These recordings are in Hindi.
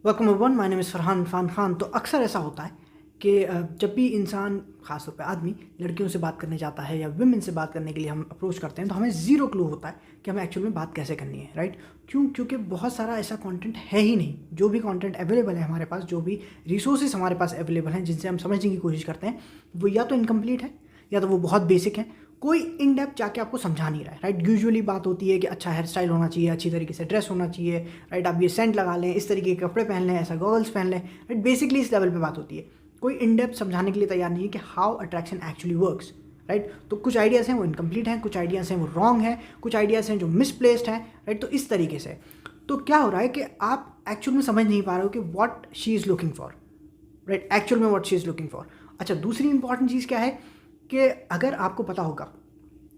Welcome everyone, my name is Farhan Irfan Khan. तो अक्सर ऐसा होता है कि जब भी इंसान, खासतौर पे आदमी, लड़कियों से बात करने जाता है या विमेन से बात करने के लिए हम अप्रोच करते हैं तो हमें ज़ीरो क्लू होता है कि हमें एक्चुअल में बात कैसे करनी है, राइट? क्योंकि बहुत सारा ऐसा कंटेंट है ही नहीं। जो भी कंटेंट अवेलेबल है हमारे पास, जो भी रिसोर्सेज हमारे पास अवेलेबल हैं जिनसे हम समझने की कोशिश करते हैं, वो या तो इनकम्प्लीट है या तो वो बहुत बेसिक है। कोई इन डेप्थ जाके आपको समझा नहीं रहा है, राइट? यूजुअली बात होती है कि अच्छा हेयर स्टाइल होना चाहिए, अच्छी तरीके से ड्रेस होना चाहिए, राइट? आप ये सेंट लगा लें, इस तरीके के कपड़े पहन लें, ऐसा गॉगल्स पहन लें, राइट? बेसिकली इस लेवल पे बात होती है। कोई इन डेप्थ समझाने के लिए तैयार नहीं है कि how attraction actually works, right? तो कुछ आइडियाज़ हैं वो इनकम्प्लीट हैं, कुछ आइडियाज़ हैं वो रॉन्ग हैं, कुछ आइडियाज़ हैं जो मिसप्लेस्ड हैं, राइट? तो इस तरीके से तो क्या हो रहा है कि आप एक्चुअल में समझ नहीं पा रहे हो कि what she is looking for, right? Actual में what she is looking for. अच्छा, दूसरी इंपॉर्टेंट चीज़ क्या है कि अगर आपको पता होगा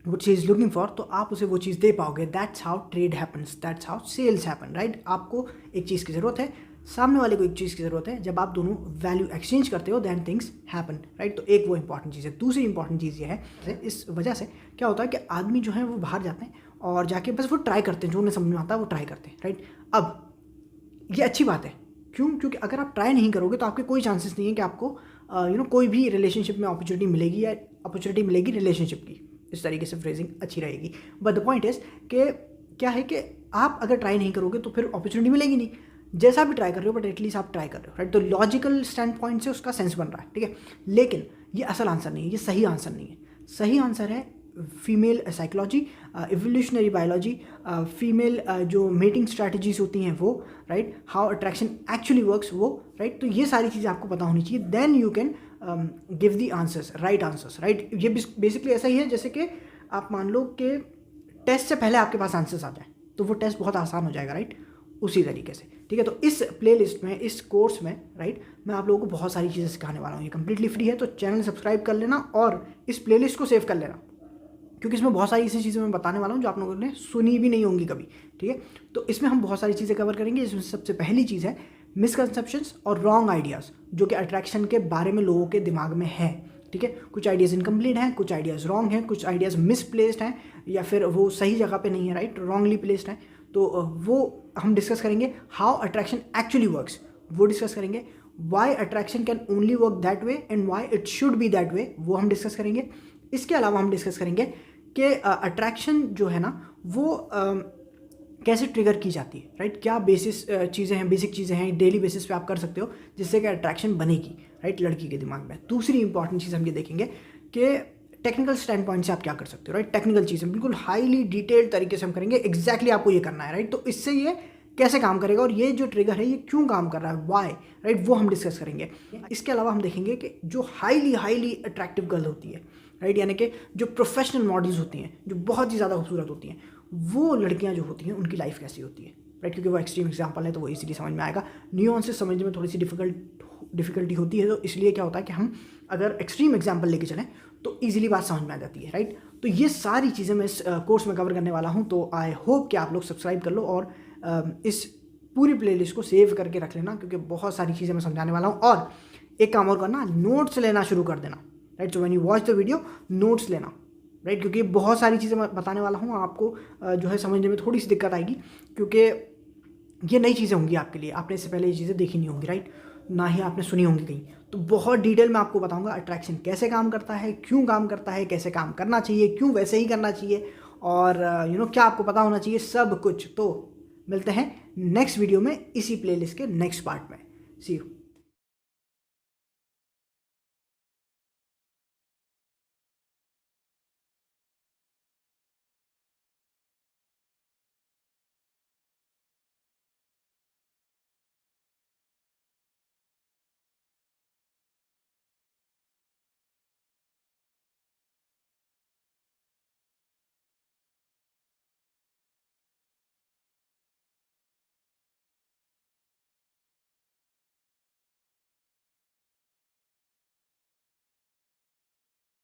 वो चीज़ लुकिंग फॉर तो आप उसे वो चीज़ दे पाओगे। That's how trade happens, that's how sales happen, right? आपको एक चीज़ की ज़रूरत है, सामने वाले को एक चीज़ की ज़रूरत है। जब आप दोनों वैल्यू एक्सचेंज करते हो दैन थिंग्स हैपन, राइट? तो एक वो इंपॉर्टेंट चीज़ है। दूसरी इंपॉर्टेंट चीज़ ये है, इस वजह से क्या होता है कि आदमी जो है वो बाहर जाते हैं और जाके बस वो ट्राई करते हैं, जो उन्हें समझ में आता है वो ट्राई करते हैं, राइट? अब ये अच्छी बात है। क्योंकि अगर आप ट्राई नहीं करोगे तो आपके कोई चांसेस नहीं है कि आपको कोई भी रिलेशनशिप में अपॉर्चुनिटी मिलेगी या अपॉर्चुनिटी मिलेगी रिलेशनशिप की। इस तरीके से फ्रेजिंग अच्छी रहेगी। बट द पॉइंट इज़ कि क्या है कि आप अगर ट्राई नहीं करोगे तो फिर अपॉर्चुनिटी मिलेगी नहीं। जैसा भी ट्राई कर रहे हो बट एटलीस्ट आप ट्राई कर रहे हो, राइट? तो लॉजिकल स्टैंड पॉइंट से उसका सेंस बन रहा है, ठीक है? लेकिन ये असल आंसर नहीं है, ये सही आंसर नहीं है। सही आंसर है female psychology, evolutionary biology, female जो मेटिंग स्ट्रैटेजीज होती हैं वो, right? How attraction actually works वो, राइट? तो ये सारी चीज़ें आपको पता होनी चाहिए। Then you can give the answers, right answers, right? ये बेसिकली ऐसा ही है जैसे कि आप मान लो कि टेस्ट से पहले आपके पास आंसर्स आ जाए तो वो टेस्ट बहुत आसान हो जाएगा, राइट? उसी तरीके से, ठीक है? तो इस प्लेलिस्ट में, इस कोर्स में, राइट, मैं आप लोगों को बहुत सारी चीज़ें सिखाने वाला हूँ। ये कम्प्लीटली फ्री है, तो चैनल सब्सक्राइब कर लेना और इस प्लेलिस्ट को सेव कर लेना, क्योंकि इसमें बहुत सारी ऐसी चीज़ें मैं बताने वाला हूँ जो आप लोगों ने सुनी भी नहीं होंगी कभी, ठीक है? तो इसमें हम बहुत सारी चीज़ें कवर करेंगे। इसमें सबसे पहली चीज़ है मिसकंसेप्शंस और रॉन्ग आइडियाज़ जो कि अट्रैक्शन के बारे में लोगों के दिमाग में है, ठीक है? कुछ आइडियाज़ इनकम्प्लीट हैं, कुछ आइडियाज़ रॉन्ग हैं, कुछ आइडियाज़ मिसप्लेस्ड हैं या फिर वो सही जगह पे नहीं है, राइट? रॉन्गली प्लेस्ड हैं। तो वो हम डिस्कस करेंगे। हाउ अट्रैक्शन एक्चुअली वर्क्स वो डिस्कस करेंगे। Why attraction can only work that way and why it should be that way वो हम डिस्कस करेंगे। इसके अलावा हम डिस्कस करेंगे कि अट्रैक्शन जो है ना वो कैसे ट्रिगर की जाती है, राइट? क्या बेसिस चीज़ें हैं, बेसिक चीज़ें हैं डेली बेसिस पे आप कर सकते हो जिससे कि अट्रैक्शन बनेगी, राइट, लड़की के दिमाग में। दूसरी इंपॉर्टेंट चीज़ हम ये देखेंगे कि टेक्निकल स्टैंड पॉइंट से आप क्या कर सकते हो, राइट? टेक्निकल चीज़ें बिल्कुल हाईली डिटेल्ड तरीके से हम करेंगे। एग्जैक्टली आपको ये करना है, राइट? तो इससे ये कैसे काम करेगा और ये जो ट्रिगर है ये क्यों काम कर रहा है, वाई, राइट, वो हम डिस्कस करेंगे। इसके अलावा हम देखेंगे कि जो हाईली अट्रैक्टिव गर्ल होती है, राइट, यानी कि जो प्रोफेशनल मॉडल्स होती हैं, जो बहुत ही ज़्यादा खूबसूरत होती हैं, वो लड़कियां जो होती हैं उनकी लाइफ कैसी होती है, राइट? क्योंकि वो एक्सट्रीम एग्जांपल है तो वो इजीली समझ में आएगा। न्यूएंसेस समझने में थोड़ी सी डिफिकल्टी होती है, तो इसलिए क्या होता है कि हम अगर एक्सट्रीम एग्जांपल लेके चलें तो ईजिली बात समझ में आ जाती है, राइट? तो ये सारी चीज़ें मैं इस कोर्स में कवर करने वाला हूँ। तो आई होप कि आप लोग सब्सक्राइब कर लो और इस पूरी प्लेलिस्ट को सेव करके रख लेना, क्योंकि बहुत सारी चीज़ें मैं समझाने वाला हूँ। और एक काम और करना, नोट्स लेना शुरू कर देना, right? So when you watch the video notes लेना, राइट? क्योंकि बहुत सारी चीज़ें मैं बताने वाला हूँ, आपको जो है समझने में थोड़ी सी दिक्कत आएगी, क्योंकि ये नई चीज़ें होंगी आपके लिए। आपने इससे पहले ये चीज़ें देखी नहीं होंगी, राइट? ना ही आपने सुनी होंगी कहीं। तो बहुत डिटेल में आपको बताऊंगा अट्रैक्शन कैसे काम करता है, क्यों काम करता है, कैसे काम करना चाहिए, क्यों वैसे ही करना चाहिए, और क्या आपको पता होना चाहिए, सब कुछ। तो मिलते हैं नेक्स्ट वीडियो में इसी प्लेलिस्ट के नेक्स्ट पार्ट में। सी यू।